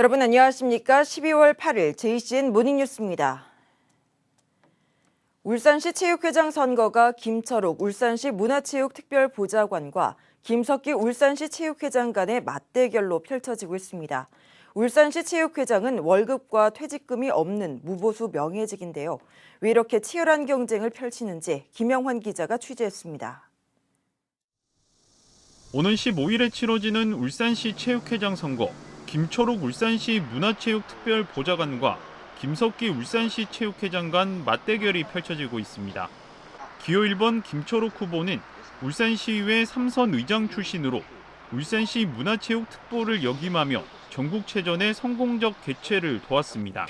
여러분 안녕하십니까? 12월 8일 JCN 모닝뉴스입니다. 울산시 체육회장 선거가 김철욱 울산시 문화체육특별보좌관과 김석기 울산시 체육회장 간의 맞대결로 펼쳐지고 있습니다. 울산시 체육회장은 월급과 퇴직금이 없는 무보수 명예직인데요. 왜 이렇게 치열한 경쟁을 펼치는지 김영환 기자가 취재했습니다. 오는 15일에 치러지는 울산시 체육회장 선거. 김철욱 울산시 문화체육특별보좌관과 김석기 울산시 체육회장 간 맞대결이 펼쳐지고 있습니다. 기호 1번 김철욱 후보는 울산시의회 3선 의장 출신으로 울산시 문화체육특보를 역임하며 전국체전의 성공적 개최를 도왔습니다.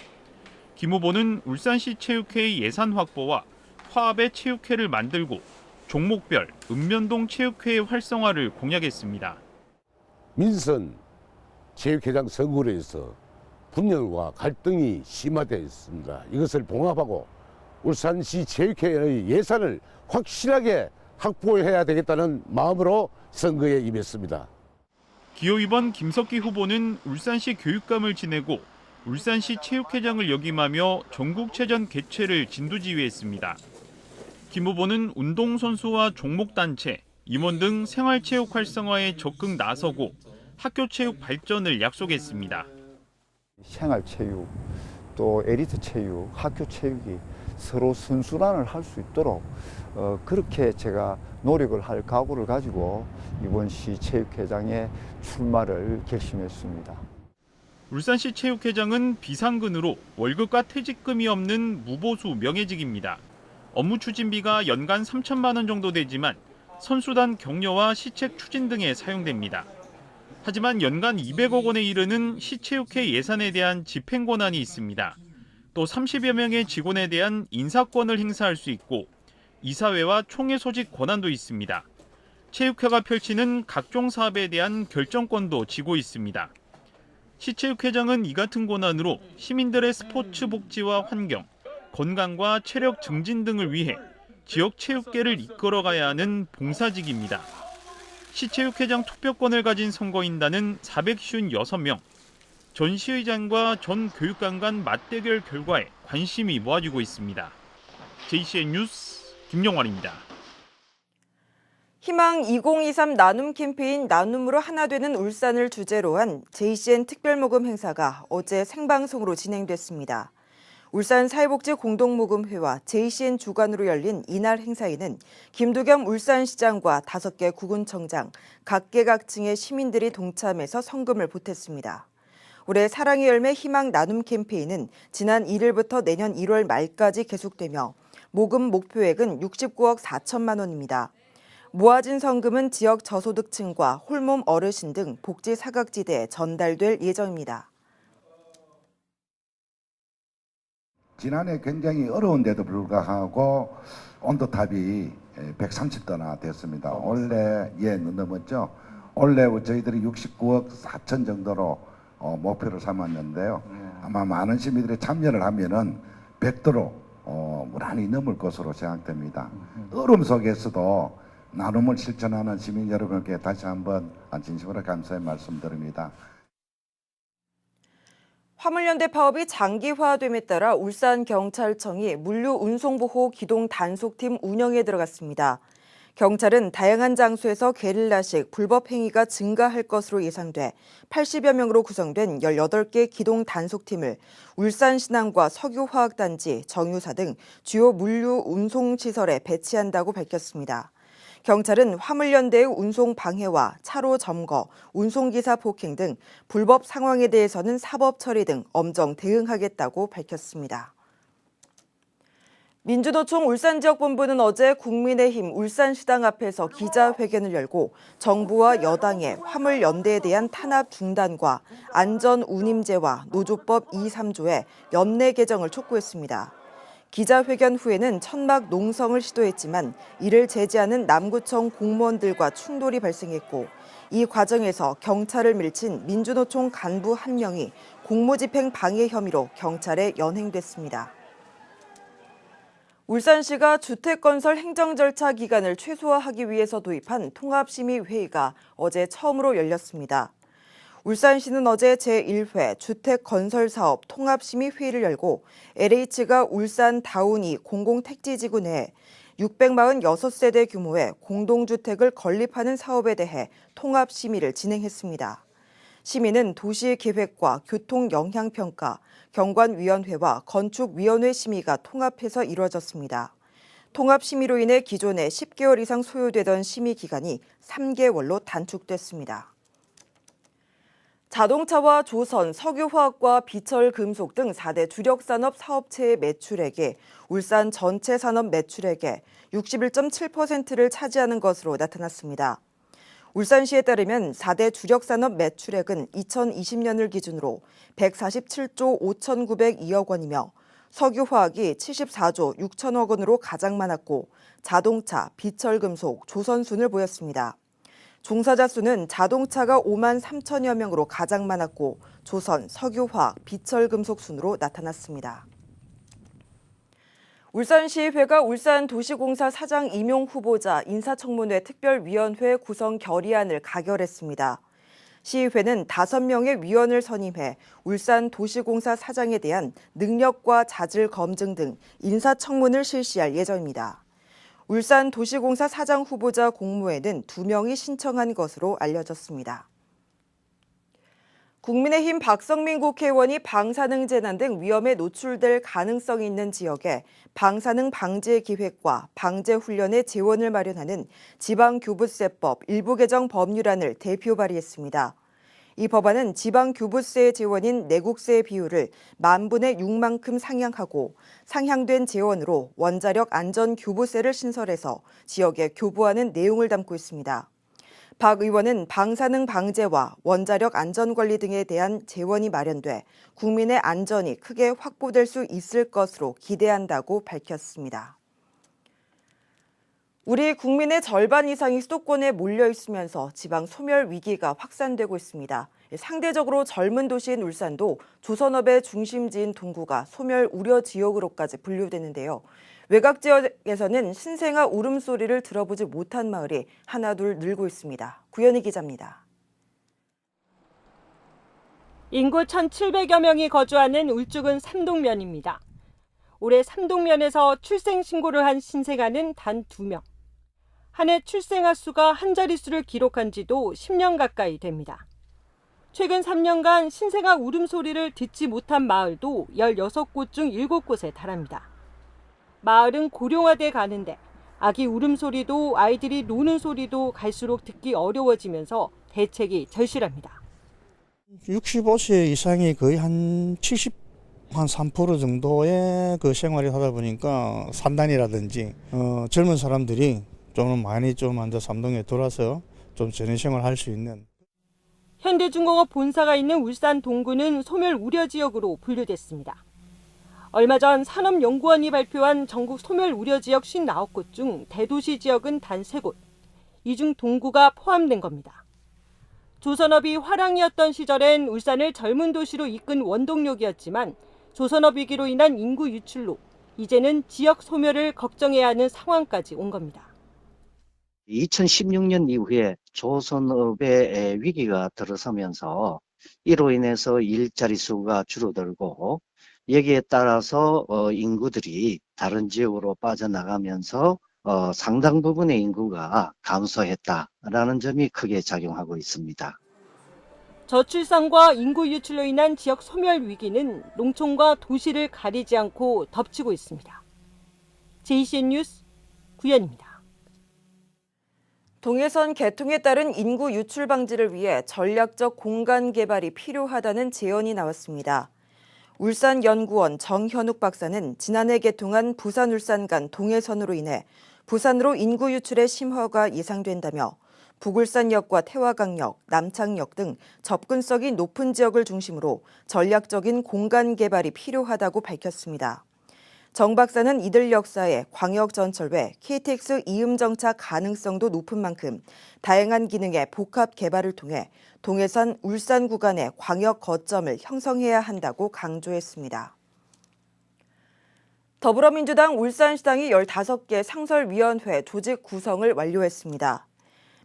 김 후보는 울산시 체육회의 예산 확보와 화합의 체육회를 만들고 종목별 읍면동 체육회의 활성화를 공약했습니다. 민선 체육회장 선거로 해서 분열과 갈등이 심화되어 있습니다. 이것을 봉합하고 울산시 체육회의 예산을 확실하게 확보해야 되겠다는 마음으로 선거에 임했습니다. 기호 2번 김석기 후보는 울산시 교육감을 지내고 울산시 체육회장을 역임하며 전국체전 개최를 진두지휘했습니다. 김 후보는 운동선수와 종목단체, 임원 등 생활체육 활성화에 적극 나서고 학교체육 발전을 약속했습니다. 생활체육, 또 엘리트체육, 학교체육이 서로 선순환을 할 수 있도록 그렇게 제가 노력을 할 각오를 가지고 이번 시 체육회장에 출마를 결심했습니다. 울산시 체육회장은 비상근으로 월급과 퇴직금이 없는 무보수 명예직입니다. 업무 추진비가 연간 3천만 원 정도 되지만 선수단 격려와 시책 추진 등에 사용됩니다. 하지만 연간 200억 원에 이르는 시체육회 예산에 대한 집행 권한이 있습니다. 또 30여 명의 직원에 대한 인사권을 행사할 수 있고 이사회와 총회 소집 권한도 있습니다. 체육회가 펼치는 각종 사업에 대한 결정권도 쥐고 있습니다. 시체육회장은 이 같은 권한으로 시민들의 스포츠 복지와 환경, 건강과 체력 증진 등을 위해 지역 체육계를 이끌어가야 하는 봉사직입니다. 시체육회장 투표권을 가진 선거인단은 456명, 전 시의장과 전 교육감 간 맞대결 결과에 관심이 모아지고 있습니다. JCN 뉴스 김영환입니다. 희망 2023 나눔 캠페인 나눔으로 하나 되는 울산을 주제로 한 JCN 특별모금 행사가 어제 생방송으로 진행됐습니다. 울산 사회복지공동모금회와 JCN 주관으로 열린 이날 행사에는 김두겸 울산시장과 5개 구군청장, 각계각층의 시민들이 동참해서 성금을 보탰습니다. 올해 사랑의 열매 희망 나눔 캠페인은 지난 1일부터 내년 1월 말까지 계속되며 모금 목표액은 69억 4천만 원입니다. 모아진 성금은 지역 저소득층과 홀몸 어르신 등 복지 사각지대에 전달될 예정입니다. 지난해 굉장히 어려운데도 불구하고 온도탑이 130도나 됐습니다. 원래 넘었죠. 원래 저희들이 69억 4천 정도로 목표를 삼았는데요. 아마 많은 시민들이 참여를 하면은 100도로 무난히 넘을 것으로 생각됩니다. 어려움 속에서도 나눔을 실천하는 시민 여러분께 다시 한번 진심으로 감사의 말씀드립니다. 화물연대 파업이 장기화됨에 따라 울산경찰청이 물류운송보호 기동 단속팀 운영에 들어갔습니다. 경찰은 다양한 장소에서 게릴라식 불법 행위가 증가할 것으로 예상돼 80여 명으로 구성된 18개 기동 단속팀을 울산신항과 석유화학단지, 정유사 등 주요 물류 운송시설에 배치한다고 밝혔습니다. 경찰은 화물연대의 운송 방해와 차로 점거, 운송기사 폭행 등 불법 상황에 대해서는 사법 처리 등 엄정 대응하겠다고 밝혔습니다. 민주노총 울산지역본부는 어제 국민의힘 울산시당 앞에서 기자회견을 열고 정부와 여당의 화물연대에 대한 탄압 중단과 안전운임제와 노조법 2, 3조의 연내 개정을 촉구했습니다. 기자회견 후에는 천막 농성을 시도했지만 이를 제지하는 남구청 공무원들과 충돌이 발생했고 이 과정에서 경찰을 밀친 민주노총 간부 1명이 공무집행 방해 혐의로 경찰에 연행됐습니다. 울산시가 주택건설 행정 절차 기간을 최소화하기 위해서 도입한 통합심의회의가 어제 처음으로 열렸습니다. 울산시는 어제 제1회 주택건설사업 통합심의회의를 열고 LH가 울산 다운이 공공택지지구 내에 646세대 규모의 공동주택을 건립하는 사업에 대해 통합심의를 진행했습니다. 심의는 도시계획과 교통영향평가, 경관위원회와 건축위원회 심의가 통합해서 이루어졌습니다. 통합심의로 인해 기존에 10개월 이상 소요되던 심의 기간이 3개월로 단축됐습니다. 자동차와 조선, 석유화학과 비철금속 등 4대 주력산업 사업체의 매출액이 울산 전체 산업 매출액의 61.7%를 차지하는 것으로 나타났습니다. 울산시에 따르면 4대 주력산업 매출액은 2020년을 기준으로 147조 5,902억 원이며 석유화학이 74조 6천억 원으로 가장 많았고 자동차, 비철금속, 조선순을 보였습니다. 종사자 수는 자동차가 5만 3천여 명으로 가장 많았고 조선, 석유화학, 비철금속 순으로 나타났습니다. 울산시의회가 울산도시공사 사장 임용 후보자 인사청문회 특별위원회 구성 결의안을 가결했습니다. 시의회는 5명의 위원을 선임해 울산도시공사 사장에 대한 능력과 자질 검증 등 인사청문을 실시할 예정입니다. 울산도시공사 사장 후보자 공모에는 2명이 신청한 것으로 알려졌습니다. 국민의힘 박성민 국회의원이 방사능 재난 등 위험에 노출될 가능성이 있는 지역에 방사능 방제 기획과 방제 훈련의 재원을 마련하는 지방교부세법 일부 개정 법률안을 대표 발의했습니다. 이 법안은 지방교부세의 재원인 내국세 비율을 10,000분의 6만큼 상향하고 상향된 재원으로 원자력 안전교부세를 신설해서 지역에 교부하는 내용을 담고 있습니다. 박 의원은 방사능 방제와 원자력 안전관리 등에 대한 재원이 마련돼 국민의 안전이 크게 확보될 수 있을 것으로 기대한다고 밝혔습니다. 우리 국민의 절반 이상이 수도권에 몰려 있으면서 지방 소멸 위기가 확산되고 있습니다. 상대적으로 젊은 도시인 울산도 조선업의 중심지인 동구가 소멸 우려 지역으로까지 분류되는데요. 외곽 지역에서는 신생아 울음소리를 들어보지 못한 마을이 하나둘 늘고 있습니다. 구현희 기자입니다. 인구 1,700여 명이 거주하는 울주군 삼동면입니다. 올해 삼동면에서 출생 신고를 한 신생아는 단 2명. 한 해 출생아 수가 한 자릿수를 기록한 지도 10년 가까이 됩니다. 최근 3년간 신생아 울음소리를 듣지 못한 마을도 16곳 중 7곳에 달합니다. 마을은 고령화돼 가는데 아기 울음소리도 아이들이 노는 소리도 갈수록 듣기 어려워지면서 대책이 절실합니다. 65세 이상이 거의 한 3% 정도의 그 생활이 하다 보니까 산단이라든지 젊은 사람들이 좀 많이 앉아 삼동에 돌아서 좀 전해 생활을 할 수 있는. 현대중공업 본사가 있는 울산 동구는 소멸 우려 지역으로 분류됐습니다. 얼마 전 산업연구원이 발표한 전국 소멸 우려 지역 59곳 중 대도시 지역은 단 3곳, 이 중 동구가 포함된 겁니다. 조선업이 화랑이었던 시절엔 울산을 젊은 도시로 이끈 원동력이었지만 조선업 위기로 인한 인구 유출로 이제는 지역 소멸을 걱정해야 하는 상황까지 온 겁니다. 2016년 이후에 조선업의 위기가 들어서면서 이로 인해서 일자리 수가 줄어들고 여기에 따라서 인구들이 다른 지역으로 빠져나가면서 상당 부분의 인구가 감소했다라는 점이 크게 작용하고 있습니다. 저출산과 인구 유출로 인한 지역 소멸 위기는 농촌과 도시를 가리지 않고 덮치고 있습니다. JCN 뉴스 구현입니다. 동해선 개통에 따른 인구 유출 방지를 위해 전략적 공간 개발이 필요하다는 제언이 나왔습니다. 울산연구원 정현욱 박사는 지난해 개통한 부산-울산 간 동해선으로 인해 부산으로 인구 유출의 심화가 예상된다며 북울산역과 태화강역, 남창역 등 접근성이 높은 지역을 중심으로 전략적인 공간 개발이 필요하다고 밝혔습니다. 정 박사는 이들 역사에 광역전철 외 KTX 이음정차 가능성도 높은 만큼 다양한 기능의 복합 개발을 통해 동해선 울산 구간의 광역 거점을 형성해야 한다고 강조했습니다. 더불어민주당 울산시당이 15개 상설위원회 조직 구성을 완료했습니다.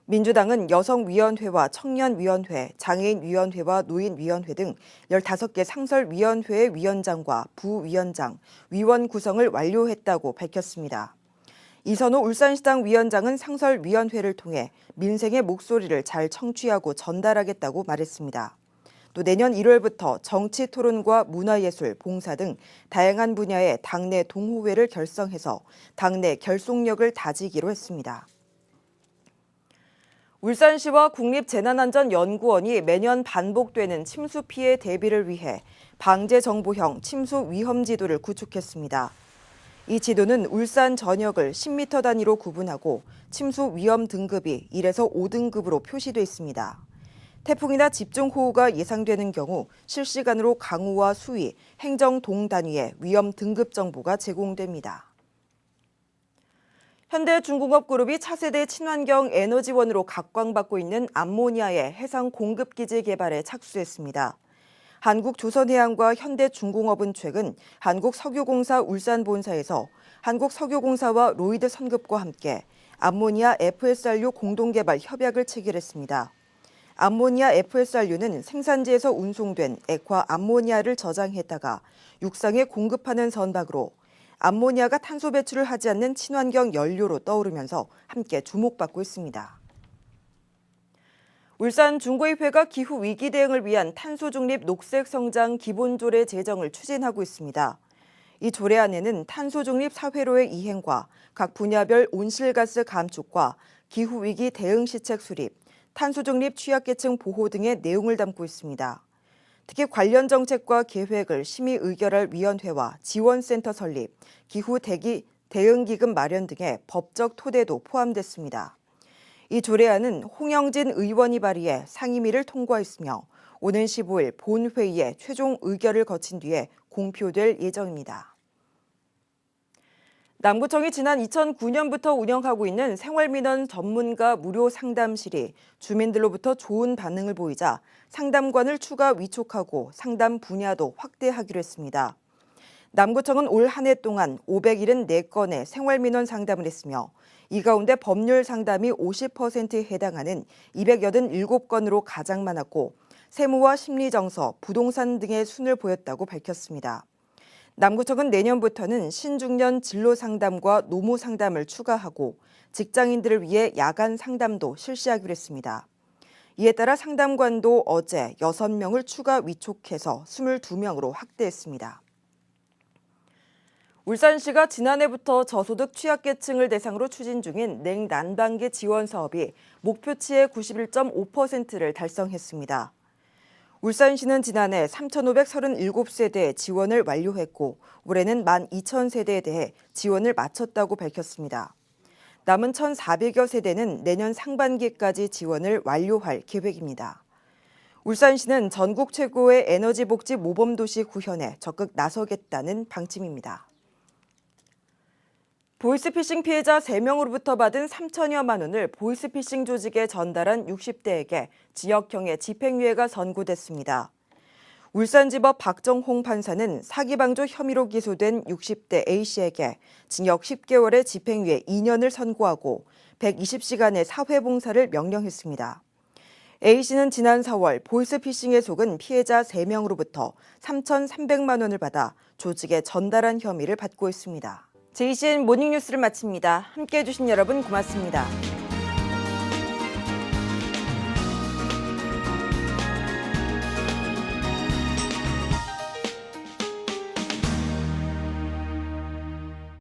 민주당은 여성위원회와 청년위원회, 장애인위원회와 노인위원회 등 15개 상설위원회의 위원장과 부위원장, 위원 구성을 완료했다고 밝혔습니다. 이선호 울산시당 위원장은 상설위원회를 통해 민생의 목소리를 잘 청취하고 전달하겠다고 말했습니다. 또 내년 1월부터 정치 토론과 문화예술, 봉사 등 다양한 분야의 당내 동호회를 결성해서 당내 결속력을 다지기로 했습니다. 울산시와 국립재난안전연구원이 매년 반복되는 침수 피해 대비를 위해 방재정보형 침수 위험 지도를 구축했습니다. 이 지도는 울산 전역을 10m 단위로 구분하고 침수 위험 등급이 1에서 5등급으로 표시돼 있습니다. 태풍이나 집중호우가 예상되는 경우 실시간으로 강우와 수위, 행정 동단위의 위험 등급 정보가 제공됩니다. 현대중공업그룹이 차세대 친환경 에너지원으로 각광받고 있는 암모니아의 해상 공급기지 개발에 착수했습니다. 한국조선해양과 현대중공업은 최근 한국석유공사 울산본사에서 한국석유공사와 로이드 선급과 함께 암모니아 FSRU 공동개발 협약을 체결했습니다. 암모니아 FSRU는 생산지에서 운송된 액화 암모니아를 저장했다가 육상에 공급하는 선박으로 암모니아가 탄소 배출을 하지 않는 친환경 연료로 떠오르면서 함께 주목받고 있습니다. 울산중고의회가 기후위기 대응을 위한 탄소중립 녹색성장 기본조례 제정을 추진하고 있습니다. 이 조례안에는 탄소중립 사회로의 이행과 각 분야별 온실가스 감축과 기후위기 대응 시책 수립, 탄소중립 취약계층 보호 등의 내용을 담고 있습니다. 특히 관련 정책과 계획을 심의 의결할 위원회와 지원센터 설립, 기후 대응기금 마련 등의 법적 토대도 포함됐습니다. 이 조례안은 홍영진 의원이 발의해 상임위를 통과했으며 오는 15일 본회의에 최종 의결을 거친 뒤에 공표될 예정입니다. 남구청이 지난 2009년부터 운영하고 있는 생활민원 전문가 무료 상담실이 주민들로부터 좋은 반응을 보이자 상담관을 추가 위촉하고 상담 분야도 확대하기로 했습니다. 남구청은 올 한 해 동안 574건의 생활민원 상담을 했으며 이 가운데 법률 상담이 50%에 해당하는 287건으로 가장 많았고 세무와 심리정서, 부동산 등의 순을 보였다고 밝혔습니다. 남구청은 내년부터는 신중년 진로 상담과 노무 상담을 추가하고 직장인들을 위해 야간 상담도 실시하기로 했습니다. 이에 따라 상담관도 어제 6명을 추가 위촉해서 22명으로 확대했습니다. 울산시가 지난해부터 저소득 취약계층을 대상으로 추진 중인 냉난방기 지원 사업이 목표치의 91.5%를 달성했습니다. 울산시는 지난해 3,537세대의 지원을 완료했고 올해는 12,000세대에 대해 지원을 마쳤다고 밝혔습니다. 남은 1,400여 세대는 내년 상반기까지 지원을 완료할 계획입니다. 울산시는 전국 최고의 에너지 복지 모범도시 구현에 적극 나서겠다는 방침입니다. 보이스피싱 피해자 3명으로부터 받은 3천여만 원을 보이스피싱 조직에 전달한 60대에게 징역형의 집행유예가 선고됐습니다. 울산지법 박정홍 판사는 사기방조 혐의로 기소된 60대 A씨에게 징역 10개월의 집행유예 2년을 선고하고 120시간의 사회봉사를 명령했습니다. A씨는 지난 4월 보이스피싱에 속은 피해자 3명으로부터 3,300만 원을 받아 조직에 전달한 혐의를 받고 있습니다. JCN 모닝뉴스를 마칩니다. 함께해 주신 여러분 고맙습니다.